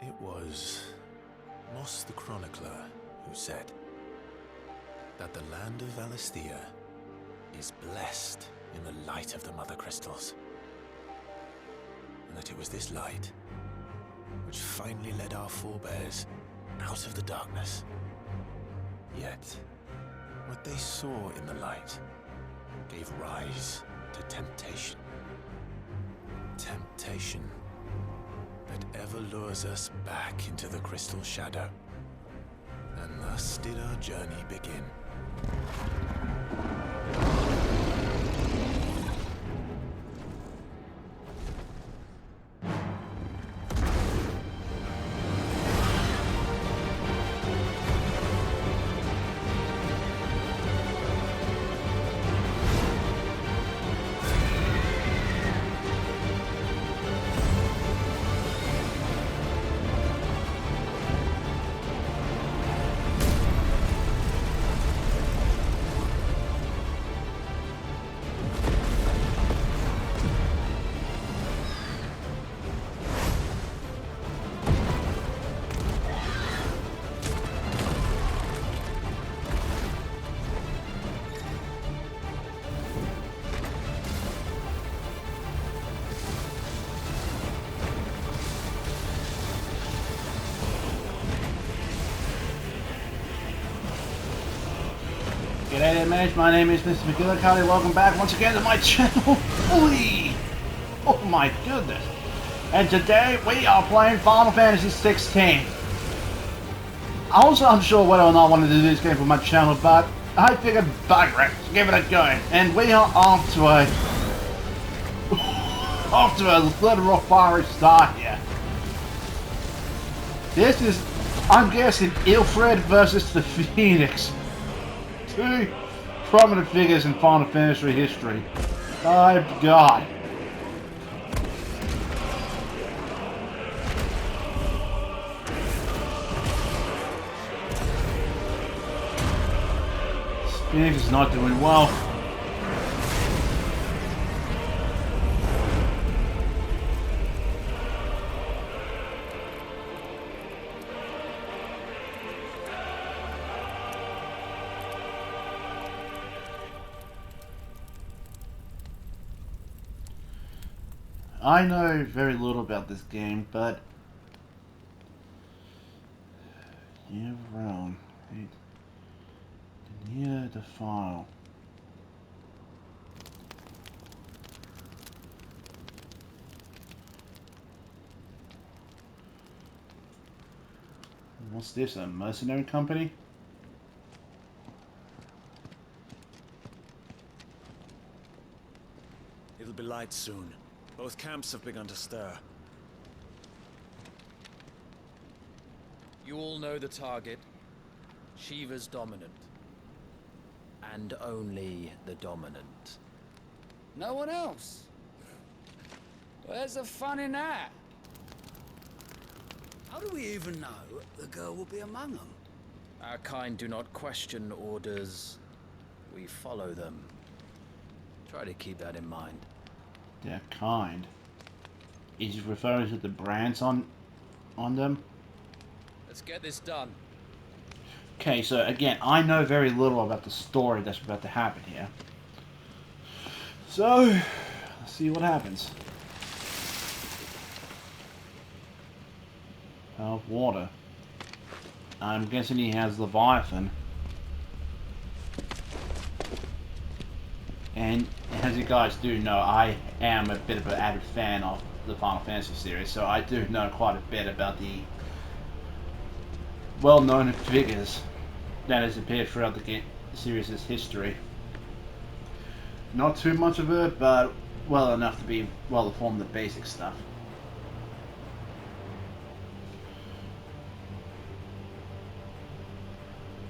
It was Moss the Chronicler who said that the land of Valisthea is blessed in the light of the Mother Crystals, and that it was this light which finally led our forebears out of the darkness. Yet, what they saw in the light gave rise to temptation. Temptation that ever lures us back into the crystal shadow. And thus did our journey begin. G'day there, mates. My name is Mr. Magilla-cutti. Welcome back once again to my channel. Oi! Oh my goodness. And today we are playing Final Fantasy 16. Also, I'm sure whether or not I want to do this game for my channel, but I figured bugger it, give it a go. And we are off to a literal fiery start here. This is, I'm guessing, Ilfred versus the Phoenix. Two prominent figures in Final Fantasy history. My God. Phoenix is not doing well. I know very little about this game, but you're wrong. Near the file. What's this, a mercenary company? It'll be light soon. Both camps have begun to stir. You all know the target. Shiva's dominant. And only the dominant. No one else? Where's the fun in that? How do we even know the girl will be among them? Our kind do not question orders. We follow them. Try to keep that in mind. Their kind. Is he referring to the brands on them? Let's get this done. Okay, so again, I know very little about the story that's about to happen here. So, let's see what happens. Water. I'm guessing he has Leviathan. And as you guys do know, I am a bit of an avid fan of the Final Fantasy series, so I do know quite a bit about the well-known figures that has appeared throughout the series' history. Not too much of it, but well enough to be well informed the basic stuff.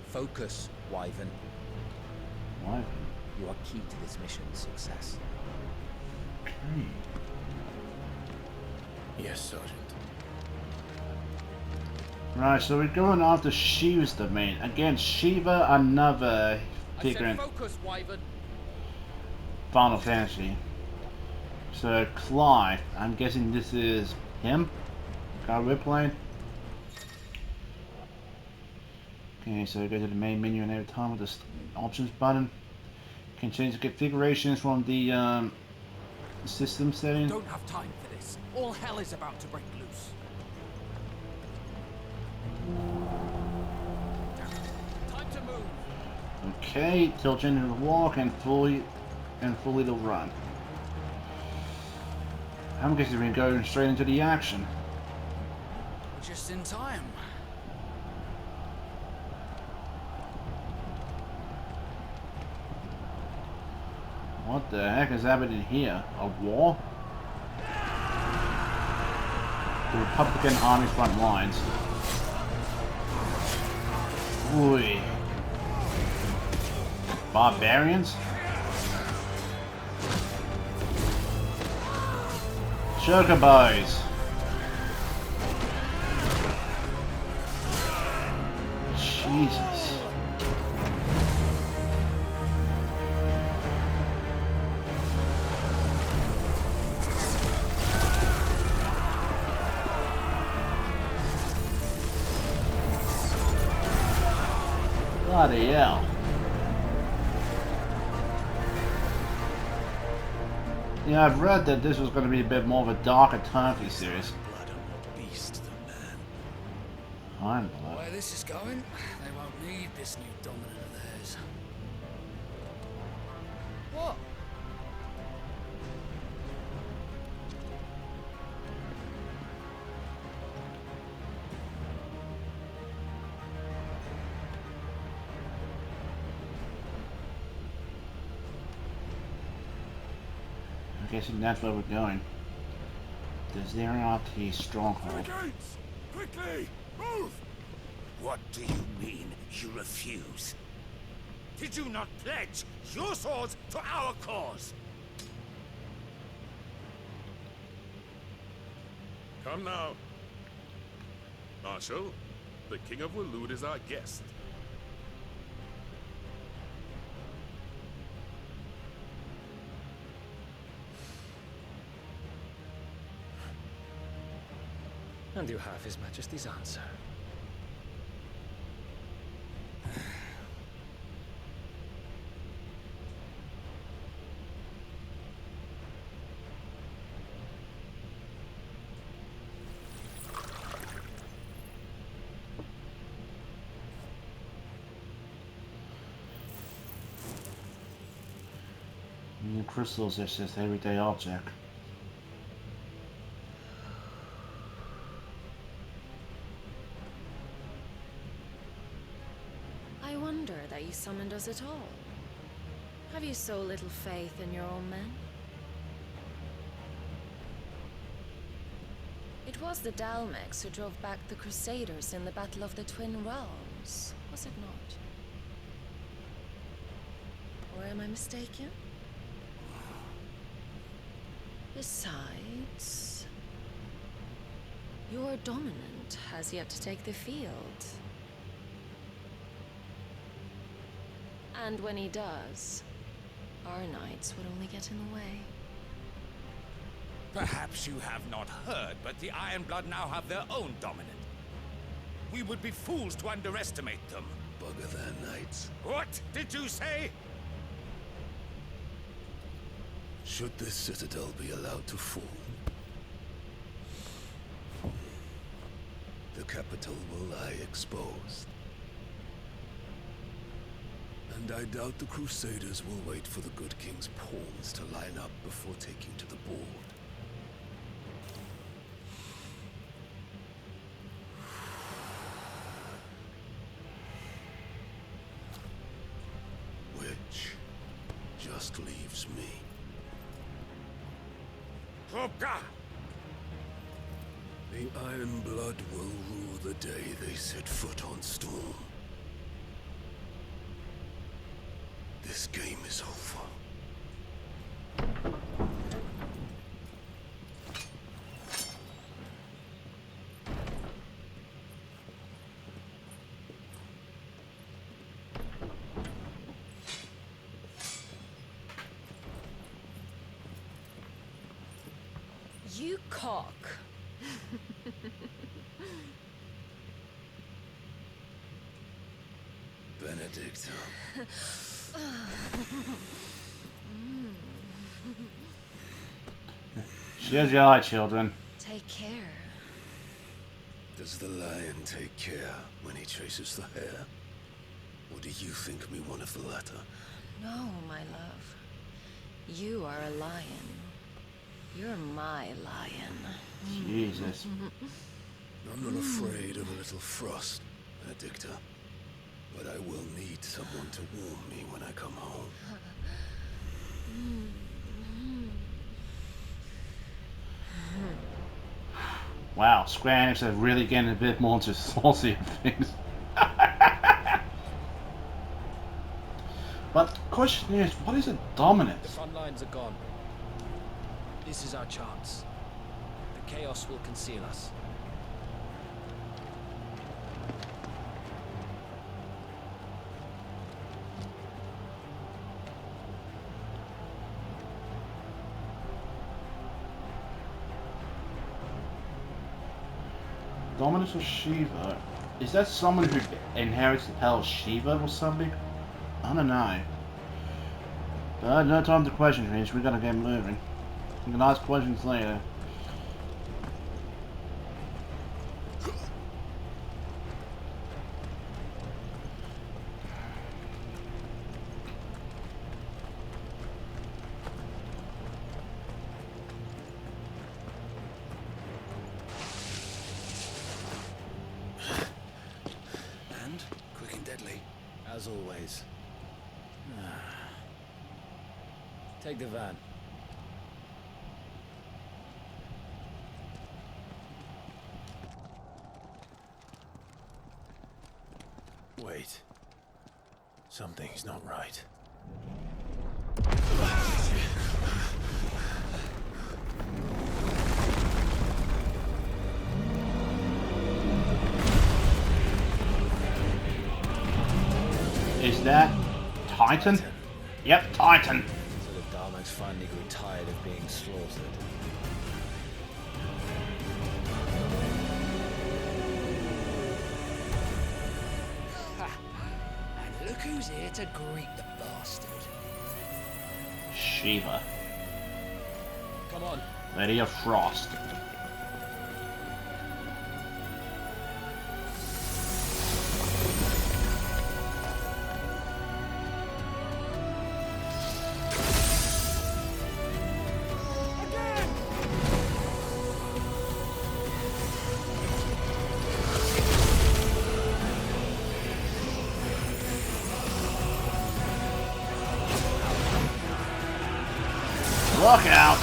Focus, Wyvern. Wyvern? You are key to this mission's success. Okay. Yes, Sergeant. Right, so we're going after Shiva's domain. Again, Shiva, another figure in focus, Wyvern. Final Fantasy. So, Clive, I'm guessing this is him? The guy we're playing? Okay, so go to the main menu and every time with this options button. Can change the configurations from the system settings. Don't have time for this. All hell is about to break loose. Time to move. Okay, tilt into the walk and fully to run. I'm guessing we're going straight into the action. Just in time. What the heck is happening here? A war? The Republican Army front lines. Ooh. Barbarians? Chocobos! Jesus. Bloody hell. Yeah, I've read that this was going to be a bit more of a darker Turkey series. Blood and what beast the man. I'm blood. Where this is going, they won't need this new dominant of theirs. What? I'm guessing that's where we're going. The Zerati stronghold. Gates! Quickly! Move! What do you mean, you refuse? Did you not pledge your swords to our cause? Come now. Marshal, the King of Waloed is our guest. And you have His Majesty's answer. New crystals is just everyday object. I wonder that you summoned us at all. Have you so little faith in your own men? It was the Dalmex who drove back the Crusaders in the Battle of the Twin Realms, was it not? Or am I mistaken? Besides, your dominant has yet to take the field. And when he does, our knights would only get in the way. Perhaps you have not heard, but the Ironblood now have their own dominant. We would be fools to underestimate them. Bugger their knights. What did you say? Should this citadel be allowed to fall, the capital will lie exposed. And I doubt the Crusaders will wait for the good king's pawns to line up before taking to the board. Which just leaves me. Hroka! The Iron Blood will rule the day they set foot on Storm. This game is over. You cock. Benedicta. She has your eye, children. Take care. Does the lion take care when he chases the hare? Or do you think me one of the latter? No, my love. You are a lion. You're my lion. Jesus. I'm not afraid of a little frost, Benedicta. But I will need someone to warm me when I come home. Wow, Square Enix are really getting a bit more into saucy things. But the question is, what is a The dominance? front lines are gone. This is our chance. The chaos will conceal us. Dominus of Shiva? Is that someone who inherits the power of Shiva or something? I don't know. But no time to question this, we gotta get moving. We can ask questions later. And quick and deadly. As always. Take the van. Wait. Something's not right. Is that Titan? Yep, Titan. So the Daleks finally grew tired of being slaughtered. And look who's here to greet the bastard. Shiva. Come on. Lady of Frost. Look out!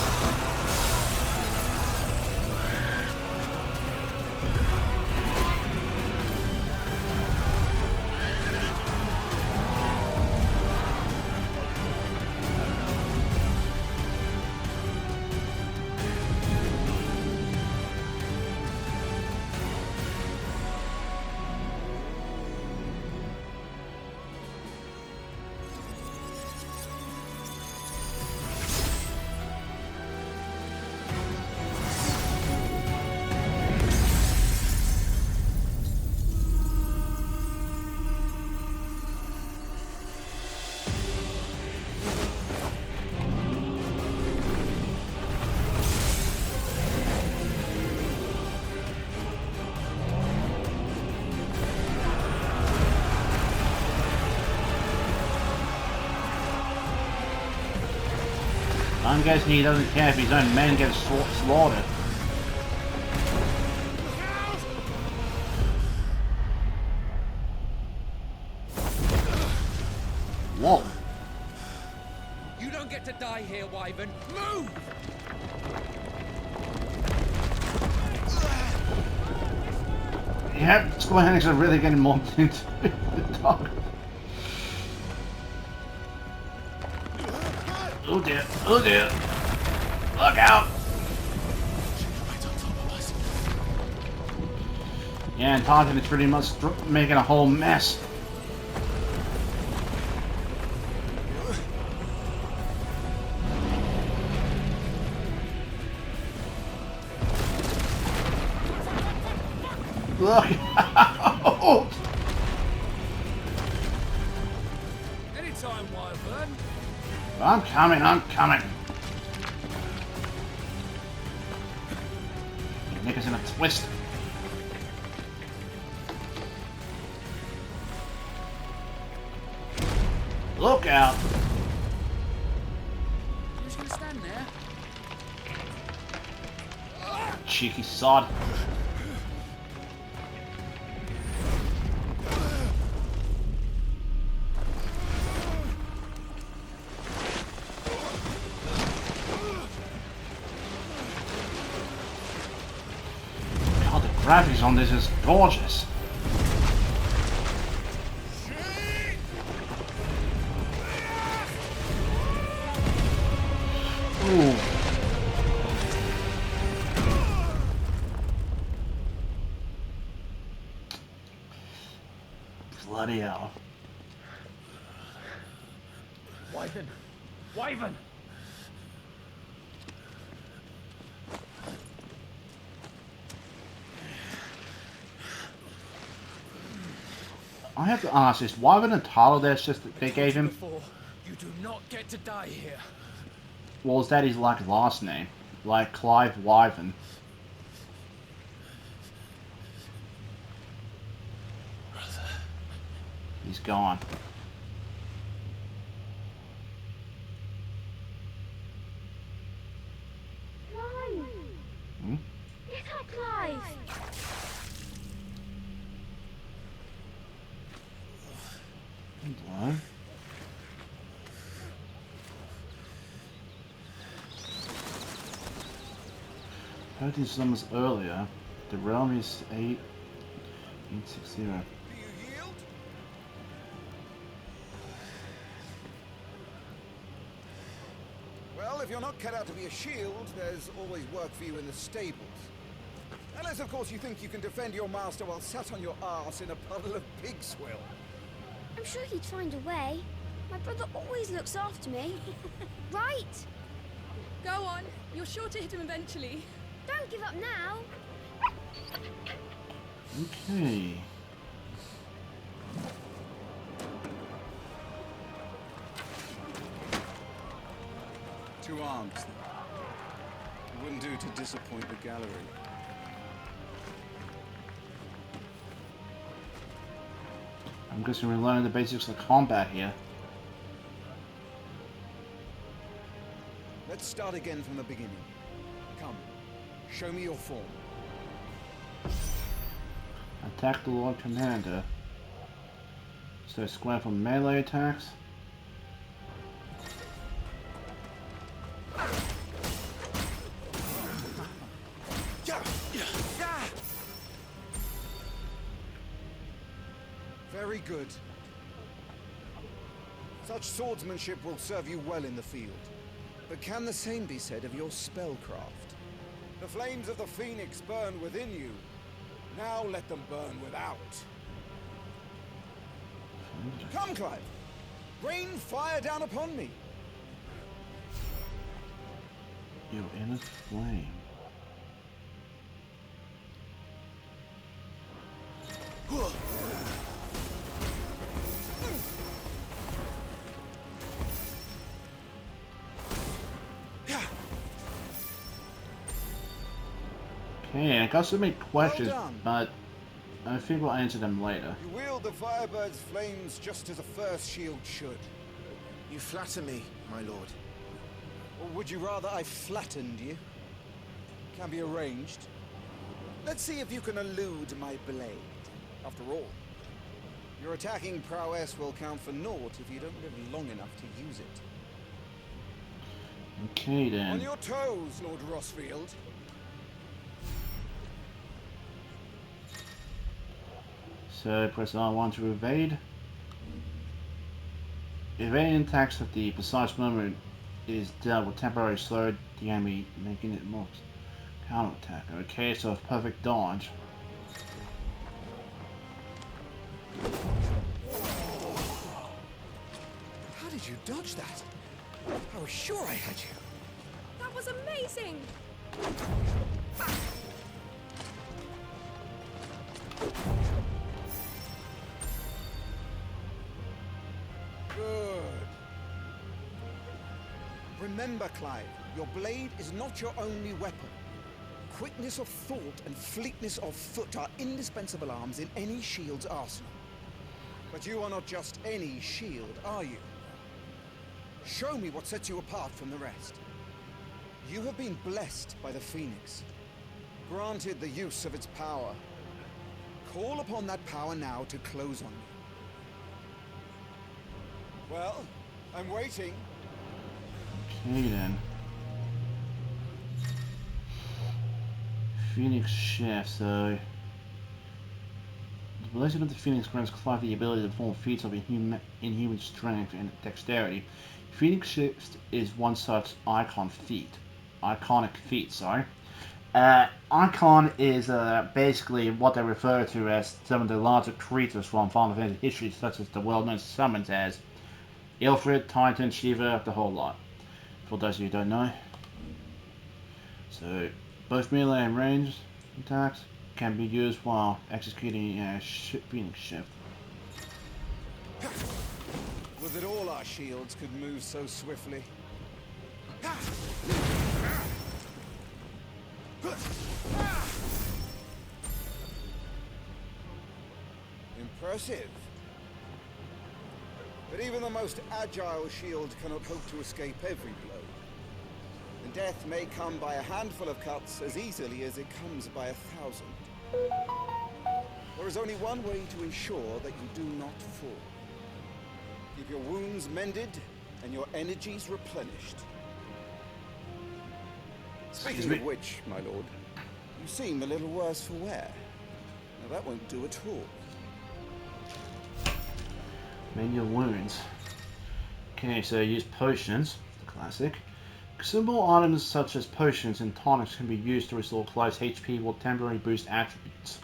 I'm guessing he doesn't care if his own men get slaughtered. Whoa. You don't get to die here, Wyvern. Move! Yeah, Square Enix are really getting more into the dark. Oh dear, oh dear. Look out! Yeah, and Titan is pretty much making a whole mess. Look out! Wyvern! I'm coming, I'm coming. Your neck is in a twist. Look out! Who's gonna stand there? Cheeky sod. God, the graphics on this is gorgeous. Ooh. Bloody hell. Wyvern! Wyvern! I have to ask this, why would the title there just they gave him? Before, you do not get to die here. Well, is that his like last name? Like Clive Wyvern. Brother. He's gone. Clive! Hmm? Little Clive! Hello? Heard these summons earlier. The realm is 860. Do you yield? Well, if you're not cut out to be a shield, there's always work for you in the stables. Unless, of course, you think you can defend your master while sat on your arse in a puddle of pig swill. I'm sure he'd find a way. My brother always looks after me. Right? Go on. You're sure to hit him eventually. Don't give up now. Okay. Two arms, then. It wouldn't do to disappoint the gallery. I'm guessing we're learning the basics of combat here. Let's start again from the beginning. Come, show me your form. Attack the Lord Commander. So square for melee attacks. Very good. Such swordsmanship will serve you well in the field. But can the same be said of your spellcraft? The flames of the Phoenix burn within you. Now let them burn without. Come, Clive. Rain fire down upon me. You're in a flame. Okay, I got so many questions, but I think we'll answer them later. You wield the Firebird's flames just as a first shield should. You flatter me, my lord. Or would you rather I flattened you? Can be arranged. Let's see if you can elude my blade. After all, your attacking prowess will count for naught if you don't live long enough to use it. Okay then. On your toes, Lord Rosfield. So press R1 to evade. Evading attacks at the precise moment is dealt with temporary slow the enemy, making it more counterattack. Okay, so a perfect dodge. How did you dodge that? I was sure I had you. That was amazing! Good. Remember, Clive, your blade is not your only weapon. Quickness of thought and fleetness of foot are indispensable arms in any shield's arsenal. But you are not just any shield, are you? Show me what sets you apart from the rest. You have been blessed by the Phoenix, granted the use of its power. Call upon that power now to close on me. Well, I'm waiting. Okay then. Phoenix Chef, so... The blessing of the Phoenix grants Clive the ability to perform feats of inhuman strength and dexterity. Phoenix Shift is one such iconic feat, sorry. Icon is basically what they refer to as some of the larger creatures from Final Fantasy history, such as the well-known summons as Ilfrid, Titan, Shiva, the whole lot. For those of you who don't know. So, both melee and ranged attacks can be used while executing a Phoenix Shift. Was it all our shields could move so swiftly? Impressive. But even the most agile shield cannot hope to escape every blow. And death may come by a handful of cuts as easily as it comes by 1,000. There is only one way to ensure that you do not fall. Keep your wounds mended and your energies replenished. Speaking of which, my lord, you seem a little worse for wear. Now that won't do at all. Mend your wounds. Okay, so use potions, the classic. Consumable items such as potions and tonics can be used to restore Clive's HP or temporarily boost attributes.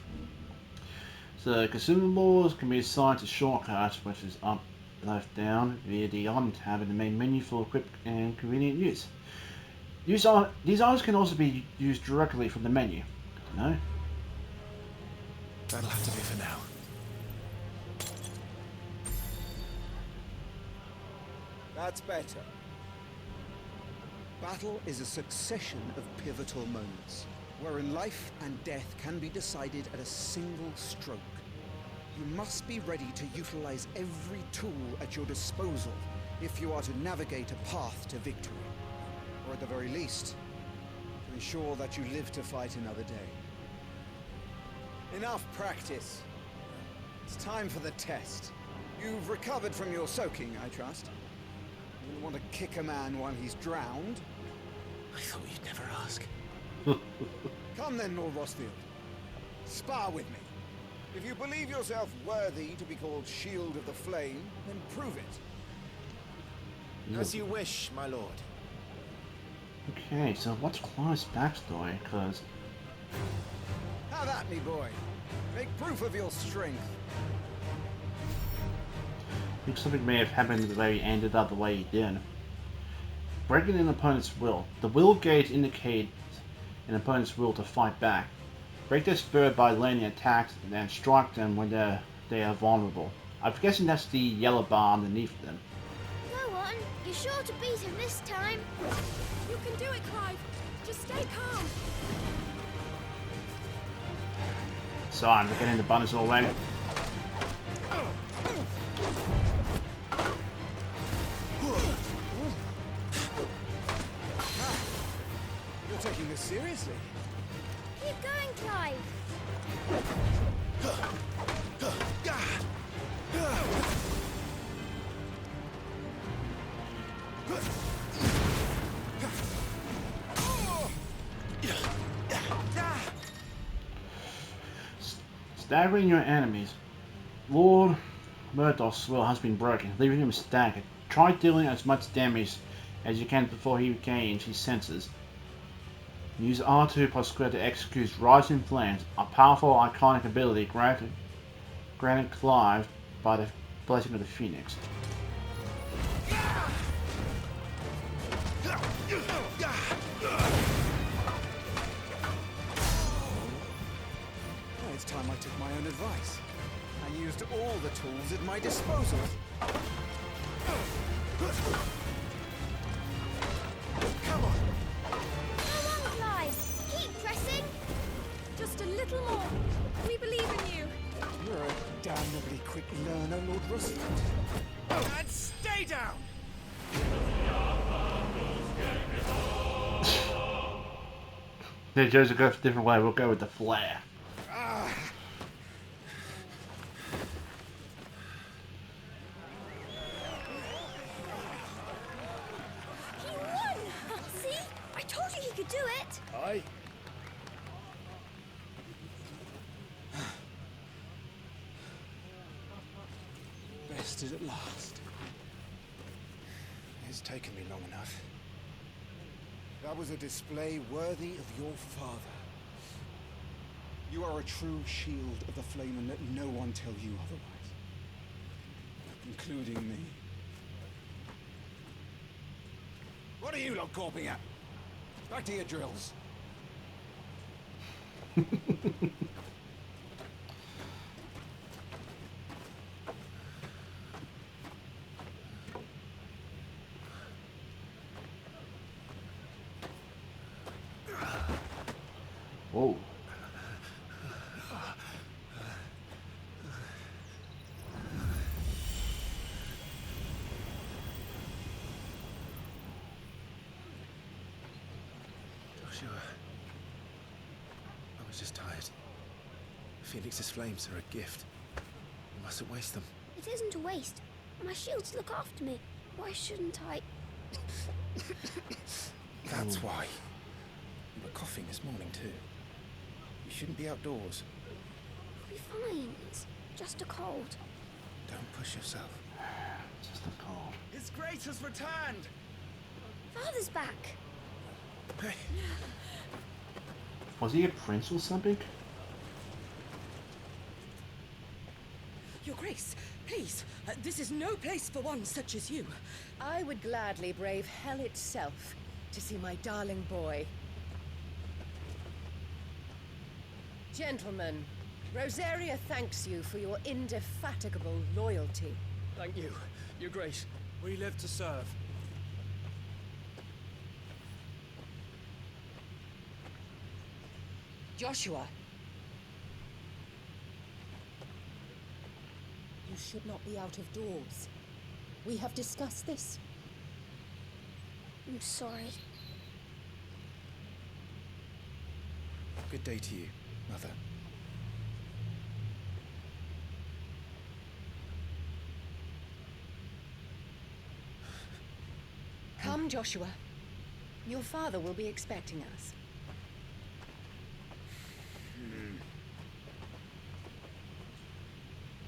So consumables can be assigned to shortcuts, which is up, left, down, via the item tab in the main menu for quick and convenient use. These items can also be used directly from the menu. No? That'll have to be for now. That's better. Battle is a succession of pivotal moments, wherein life and death can be decided at a single stroke. You must be ready to utilize every tool at your disposal if you are to navigate a path to victory. Or at the very least, to ensure that you live to fight another day. Enough practice. It's time for the test. You've recovered from your soaking, I trust. You wouldn't want to kick a man while he's drowned. I thought you'd never ask. Come then, Lord Rosfield. Spar with me. If you believe yourself worthy to be called Shield of the Flame, then prove it. As you wish, my lord. Okay, so what's Clive's backstory? Because... Have at me, boy. Make proof of your strength. I think something may have happened the way he ended up the way he did. Breaking an opponent's will. The will gauge indicates an opponent's will to fight back. Break their spirit by landing attacks and then strike them when they are vulnerable. I'm guessing that's the yellow bar underneath them. Go on, you're sure to beat him this time. You can do it, Clive. Just stay calm. So I'm getting the bonus already. You're taking this seriously. Keep going, Clive. Staggering your enemies. Lord Murdoch's will has been broken, leaving him staggered. Try dealing as much damage as you can before he regains his senses. Use R2 plus square to execute Rising Flames, a powerful iconic ability granted Clive by the blessing of the Phoenix. It's time I took my own advice. I used all the tools at my disposal. little more. We believe in you. You're a damnably quick learner, Lord Rosfield. Oh, and stay down! They chose to go a different way. We'll go with the flare. He won! See? I told you he could do it! Aye. Bested at last. It's taken me long enough. That was a display worthy of your father. You are a true shield of the flame, and let no one tell you otherwise. Including me. What are you lot gawping at? Back to your drills. Whoa. Joshua. I was just tired. Phoenix's flames are a gift. We mustn't waste them. It isn't a waste. My shields look after me. Why shouldn't I? That's why. You were coughing this morning too. You shouldn't be outdoors. I'll be fine. It's just a cold. Don't push yourself. Just a call. His Grace has returned! Father's back. Hey, Was he a prince or something? Your Grace, please, this is no place for one such as you. I would gladly brave hell itself to see my darling boy. Gentlemen, Rosaria thanks you for your indefatigable loyalty. Thank you, Your Grace. We live to serve. Joshua. You should not be out of doors. We have discussed this. I'm sorry. good day to you, Mother. Come, Joshua. Your father will be expecting us.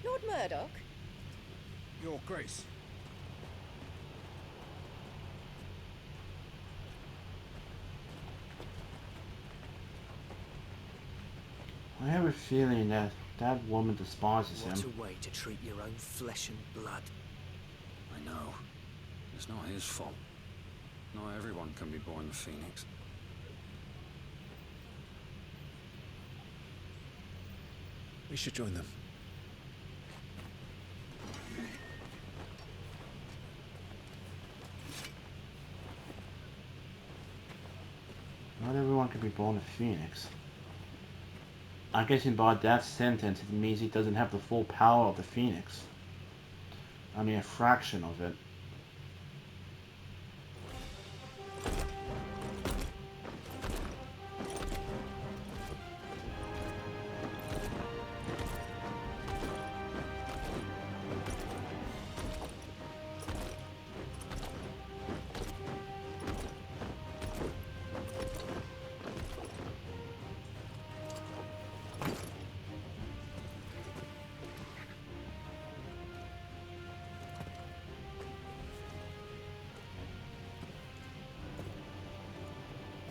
Lord Murdoch? Your Grace. I have a feeling that that woman despises him. What a way to treat your own flesh and blood. I know. It's not his fault. Not everyone can be born the Phoenix. We should join them. Not everyone can be born a Phoenix. I'm guessing by that sentence it means he doesn't have the full power of the Phoenix. I mean a fraction of it.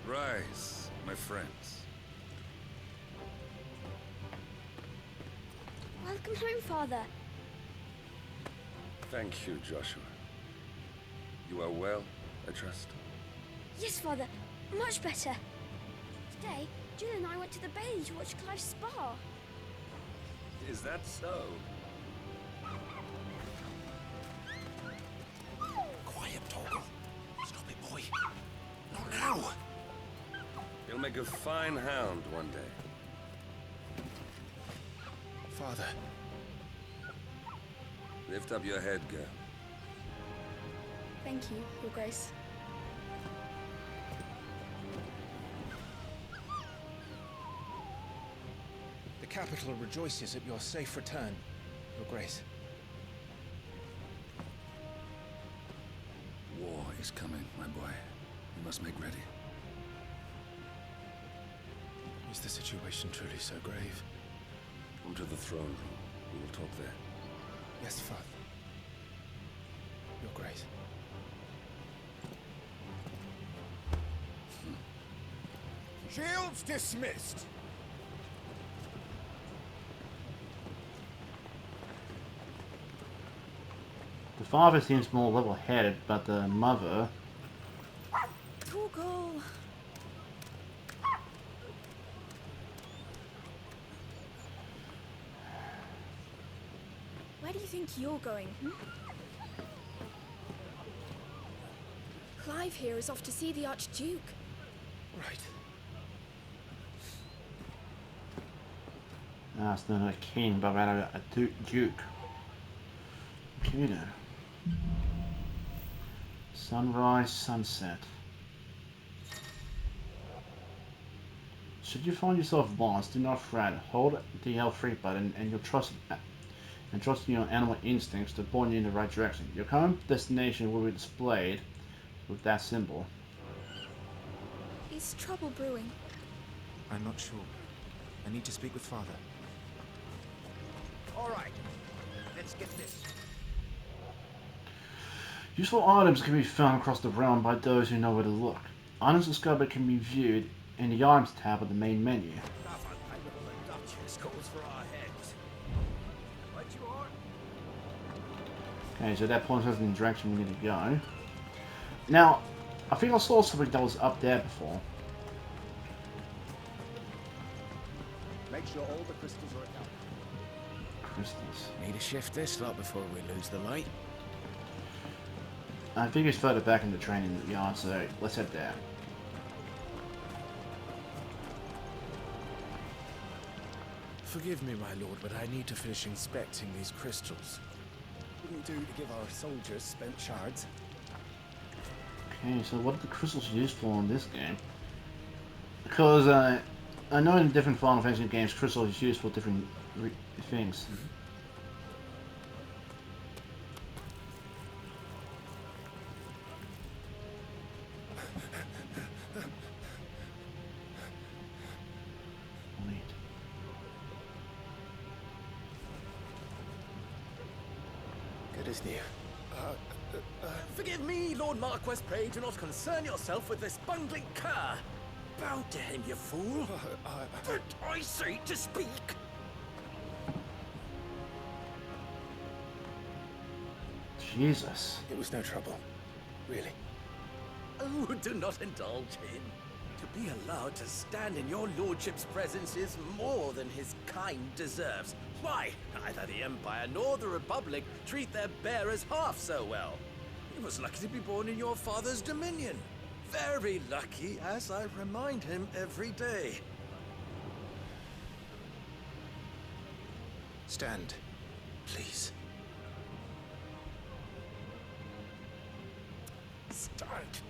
Rise, my friends. Welcome home, Father. Thank you, Joshua. You are well, I trust? Yes, Father. Much better. Today, Jill and I went to the Bailey to watch Clive's spa. Is that so? Quiet, Torgal. Stop it, boy. Not now. You'll make a fine hound one day. Father. Lift up your head, girl. Thank you, Your Grace. The capital rejoices at your safe return, Your Grace. War is coming, my boy. You must make ready. Is the situation truly so grave? Come to the throne room. We will talk there. Yes, Father. Your Grace. Shields dismissed. The father seems more level-headed, but the mother... Google. Where do you think you're going? Clive here is off to see the Archduke. Right. Ah, it's not a king, but rather a duke. Okay then. Sunrise, sunset. Should you find yourself lost, do not fret. Hold the L3 button and trust your animal instincts to point you in the right direction. Your current destination will be displayed with that symbol. Is trouble brewing? I'm not sure. I need to speak with Father. All right. Let's get this. Useful items can be found across the realm by those who know where to look. Items discovered can be viewed in the Items tab of the main menu. Okay, so that points us in the direction we need to go. Now, I think I saw something that was up there before. Make sure all the crystals are accounted. Crystals. Need to shift this lot before we lose the light. I think it's further back in the training yard, so let's head there. Forgive me, my lord, but I need to finish inspecting these crystals. Wouldn't do to give our soldiers spent shards. Okay, so what are the crystals used for in this game? Because I know in different Final Fantasy games, crystals is used for different things. Good as new. Forgive me, Lord Marquess, pray do not concern yourself with this bungling cur. Bow to him, you fool. Did I say to speak? Jesus. It was no trouble. Really. Oh, do not indulge him. To be allowed to stand in your lordship's presence is more than his kind deserves. Why, neither the Empire nor the Republic treat their bearers half so well. He was lucky to be born in your father's dominion. Very lucky, as I remind him every day. Stand, please. Stand.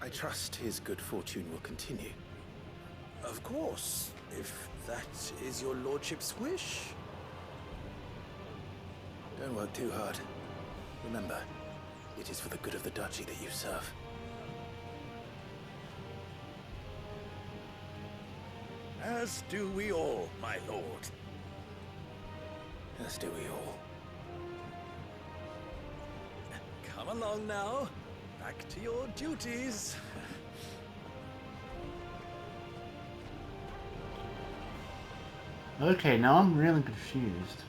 I trust his good fortune will continue. Of course, if that is your lordship's wish. Don't work too hard. Remember, it is for the good of the duchy that you serve. As do we all, my lord. As do we all. Come along now. Back to your duties. Okay, now I'm really confused.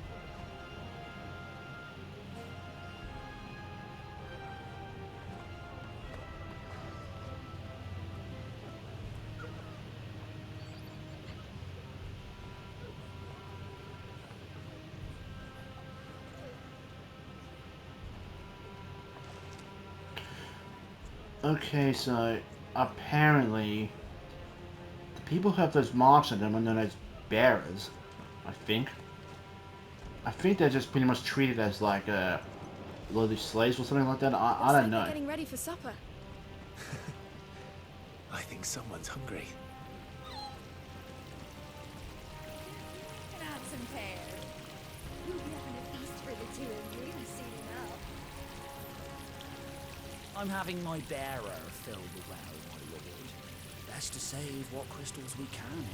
Okay, so apparently the people who have those marks on them are known as bearers, I think. I think they're just pretty much treated as like lowly slaves or something like that. I don't know. Getting ready for supper. I think someone's hungry. Can I have some pear? We'll be having a feast for the two of you soon enough. I'm having my bearer filled well, my lord. Best to save what crystals we can,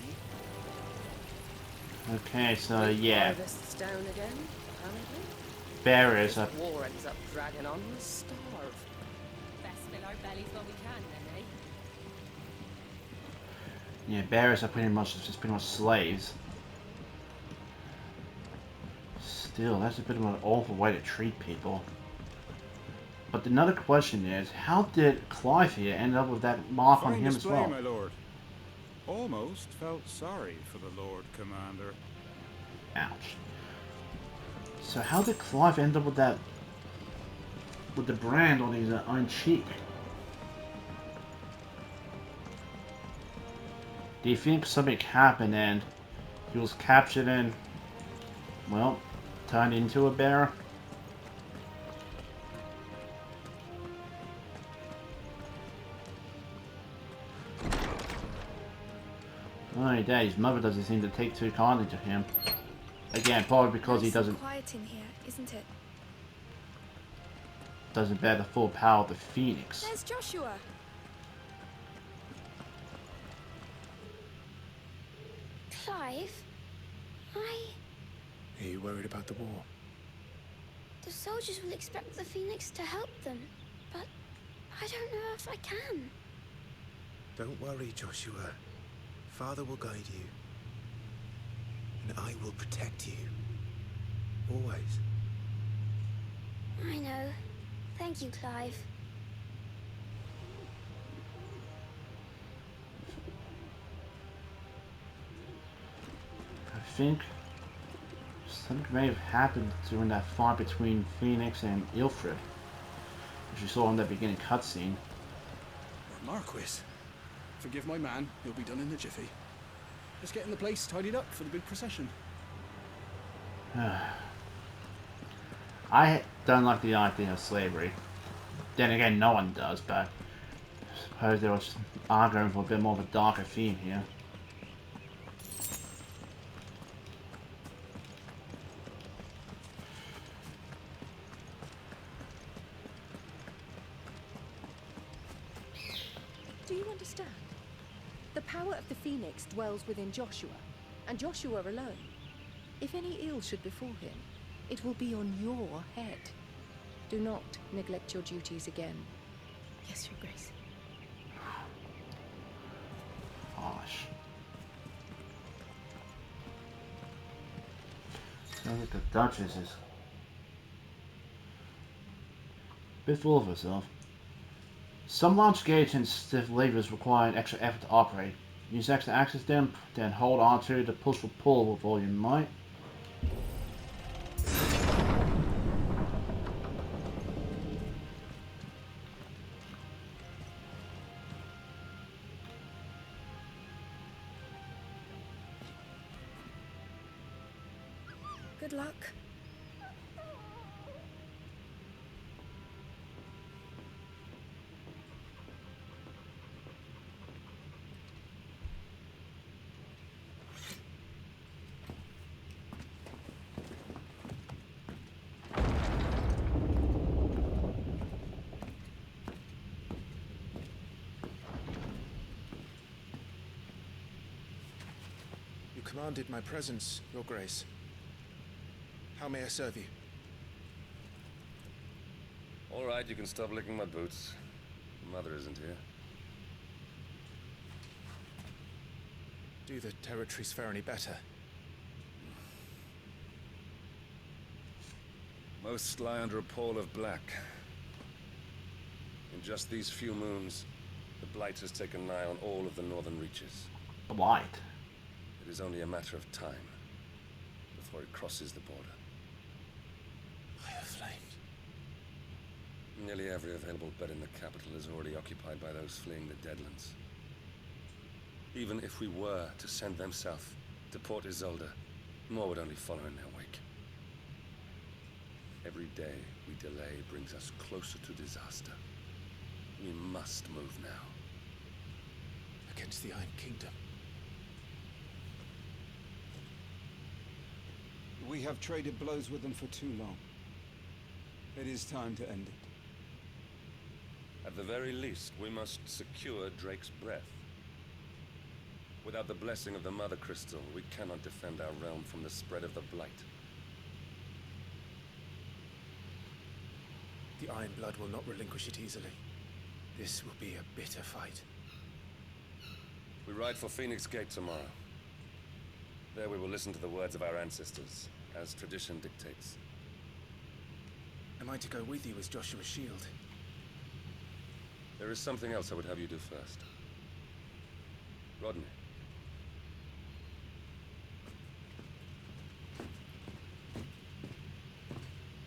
eh? Okay, so yeah. Harvests down again, apparently. Bearers are... War ends up dragging on, we'll starve. Best fill our bellies while we can, then, eh? Yeah, bearers are pretty much slaves. Still, that's a bit of an awful way to treat people. But another question is, how did Clive here end up with that mark on him as well? My lord. Almost felt sorry for the Lord Commander. Ouch. So how did Clive end up with that, with the brand on his own cheek? Do you think something happened and he was captured and, well, turned into a bear? Oh, yeah, his mother doesn't seem to take too kindly to him. Again, probably because he doesn't Quiet in here, isn't it? bear the full power of the Phoenix. There's Joshua. Clive, Are you worried about the war? the soldiers will expect the Phoenix to help them, but I don't know if I can. Don't worry, Joshua. Father will guide you. And I will protect you. Always. I know. Thank you, Clive. I think something may have happened during that fight between Phoenix and Ilfrid, which you saw in the beginning cutscene. Marquis, forgive my man. He'll be done in a jiffy. Just getting the place tidied up for the big procession. I don't like the idea of slavery. Then again, no one does, but I suppose they were just arguing for a bit more of a darker theme here. Do you understand? The power of the Phoenix dwells within Joshua, and Joshua alone. If any ill should befall him, it will be on your head. Do not neglect your duties again. Yes, Your Grace. Gosh. Sounds like the Duchess is a bit full of herself. Some launch gates and stiff levers require an extra effort to operate. Use X to access them, then hold R2 to push or pull with all your might. Good luck. You commanded my presence, Your Grace. How may I serve you? All right, you can stop licking my boots. Mother isn't here. Do the territories fare any better? Most lie under a pall of black. In just these few moons, the Blight has taken nigh on all of the northern reaches. Blight? It is only a matter of time before it crosses the border. Fire flames. Nearly every available bed in the capital is already occupied by those fleeing the Deadlands. Even if we were to send them south, to Port Isolde, more would only follow in their wake. Every day we delay brings us closer to disaster. We must move now. Against the Iron Kingdom. We have traded blows with them for too long. It is time to end it. At the very least, we must secure Drake's breath. Without the blessing of the Mother Crystal, we cannot defend our realm from the spread of the Blight. The Iron Blood will not relinquish it easily. This will be a bitter fight. We ride for Phoenix Gate tomorrow. There we will listen to the words of our ancestors, as tradition dictates. Am I to go with you as Joshua's shield? There is something else I would have you do first. Rodney.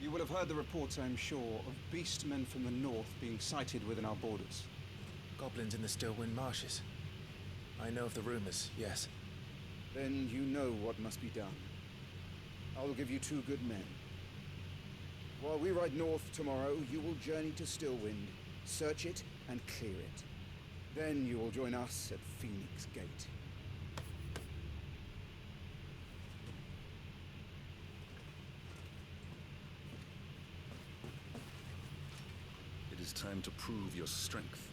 You will have heard the reports, I am sure, of beastmen from the north being sighted within our borders. Goblins in the Stillwind Marshes. I know of the rumors, yes. Then you know what must be done. I will give you 2 good men. While we ride north tomorrow, you will journey to Stillwind, search it, and clear it. Then you will join us at Phoenix Gate. It is time to prove your strength.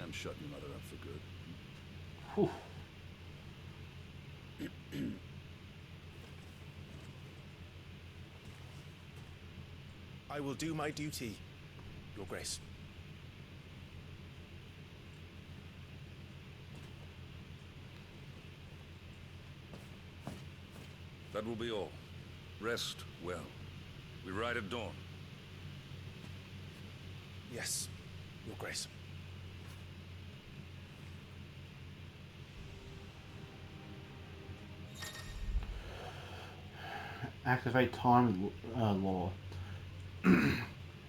And shut your mother up for good. I will do my duty, Your Grace. That will be all. Rest well. We ride at dawn. Yes, Your Grace. Activate time law.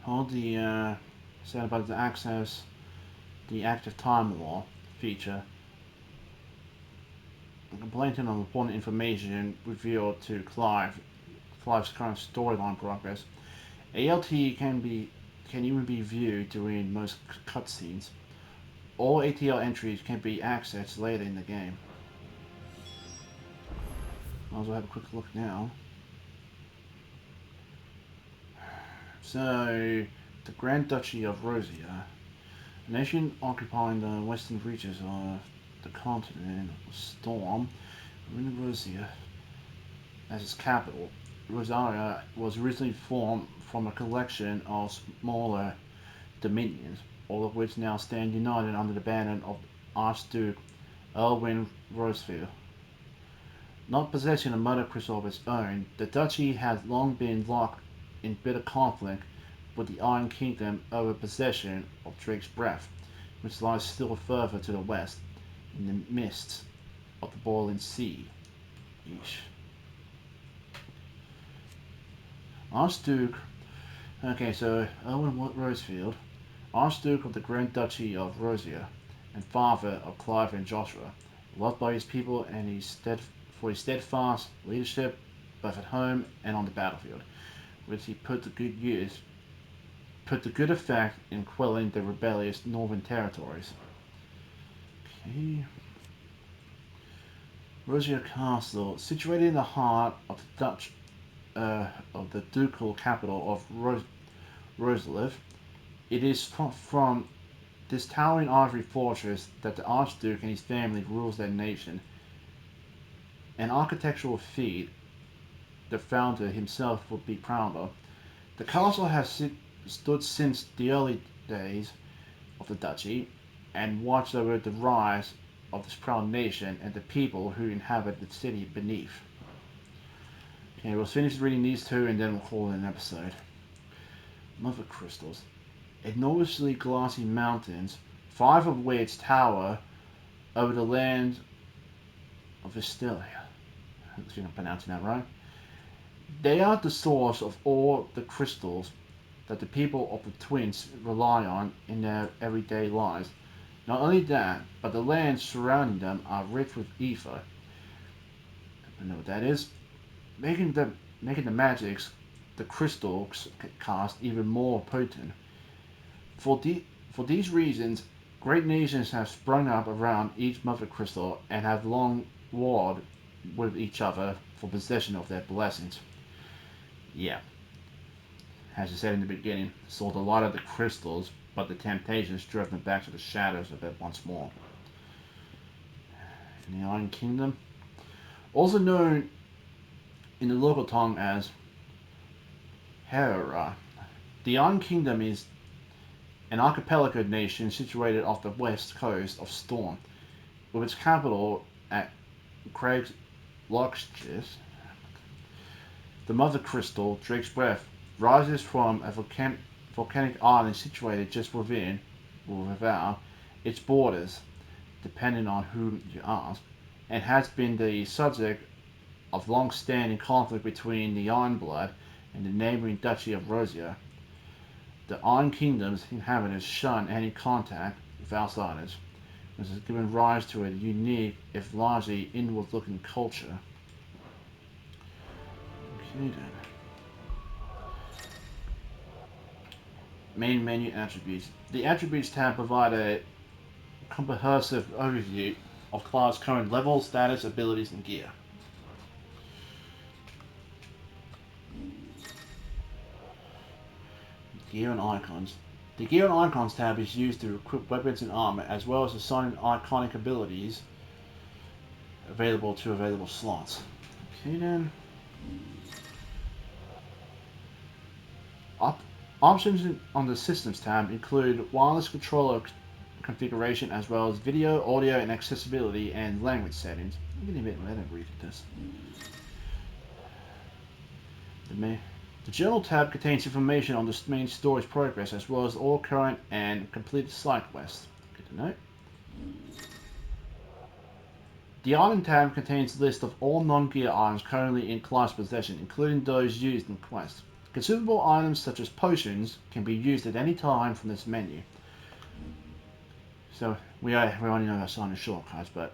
Hold the set about to access the active time law feature. Completing on important information revealed to Clive's current storyline progress. ALT can even be viewed during most cutscenes. All ATL entries can be accessed later in the game. Might as well have a quick look now. So, the Grand Duchy of Rosia, a nation occupying the western reaches of the continent of Storm, with Rosia as its capital. Rosaria was originally formed from a collection of smaller dominions, all of which now stand united under the banner of Archduke Elwin Rosfield. Not possessing a mother crystal of its own, the duchy has long been locked in bitter conflict with the Iron Kingdom over possession of Drake's Breath, which lies still further to the west, in the midst of the boiling sea. Yeesh. Archduke. Okay, so Elwin Rosefield, Archduke of the Grand Duchy of Rosia, and father of Clive and Joshua, loved by his people and for his steadfast leadership both at home and on the battlefield, which he put to good effect in quelling the rebellious northern territories. Okay. Rosia Castle, situated in the heart of the ducal capital of Rosalith. It is from this towering ivory fortress that the Archduke and his family rules their nation. An architectural feat the founder himself would be proud of. The castle has stood since the early days of the duchy and watched over the rise of this proud nation and the people who inhabit the city beneath. Okay, we'll finish reading these two and then we'll call it an episode. Mother crystals. Enormously glassy mountains, 5 of which tower over the land of Vistelia. I think I'm pronouncing that right. They are the source of all the crystals that the people of the Twins rely on in their everyday lives. Not only that, but the lands surrounding them are rich with ether. I know what that is. Making the magics, the crystals cast even more potent. For these reasons, great nations have sprung up around each mother crystal and have long warred with each other for possession of their blessings. Yeah. As I said in the beginning, sought a lot of the crystals, but the temptations drove them back to the shadows of it once more. In the Iron Kingdom, also known in the local tongue as Herera, the Iron Kingdom is an archipelago nation situated off the west coast of Storm, with its capital at Craig's Lockshire. The Mother Crystal, Drake's Breath, rises from a volcanic island situated just within, or without, its borders, depending on whom you ask, and has been the subject of long-standing conflict between the Ironblood and the neighboring Duchy of Rosia. The Iron Kingdom's inhabitants shun any contact with outsiders, which has given rise to a unique, if largely inward-looking culture. Okay then. Main menu attributes. The attributes tab provide a comprehensive overview of Clive's current level, status, abilities, and gear. Gear and icons. The Gear and Icons tab is used to equip weapons and armor, as well as assigning iconic abilities available to available slots. Okay then. Options on the Systems tab include wireless controller configuration, as well as video, audio, and accessibility, and language settings. I'm getting a bit better at reading this. The Journal tab contains information on the main story's progress, as well as all current and completed side quests. Good to know. The Item tab contains a list of all non-gear items currently in Clive's possession, including those used in quests. Consumable items such as potions can be used at any time from this menu. So we already know assigned to shortcuts, but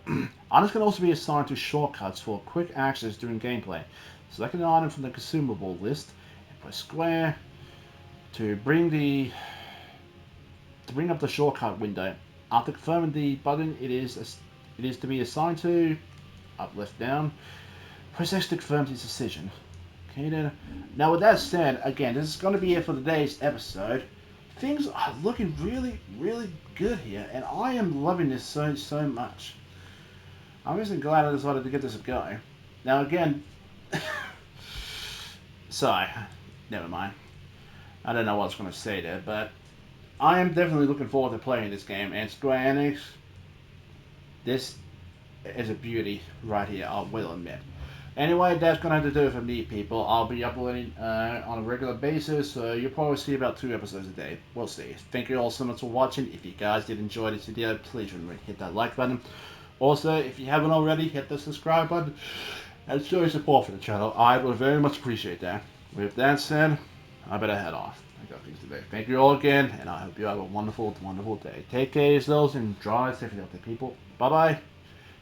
items can also be assigned to shortcuts for quick access during gameplay. Select an item from the consumable list and press square to bring up the shortcut window. After confirming the button it is to be assigned to, up, left, down, press X to confirm his decision. Okay then. Now with that said, again, this is going to be it for today's episode. Things are looking really, really good here, and I am loving this so much. I'm just glad I decided to give this a go. Now again, sorry, never mind. I don't know what I was going to say there, but I am definitely looking forward to playing this game, and Square Enix, this is a beauty right here, I will admit. Anyway, that's going to have to do it for me, people. I'll be uploading on a regular basis, so you'll probably see about 2 episodes a day. We'll see. Thank you all so much for watching. If you guys did enjoy this video, please remember to hit that like button. Also, if you haven't already, hit the subscribe button and show your support for the channel. I would very much appreciate that. With that said, I better head off. I got things to do. Thank you all again, and I hope you have a wonderful, wonderful day. Take care of yourselves and drive safely out there, people. Bye-bye.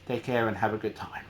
Take care and have a good time.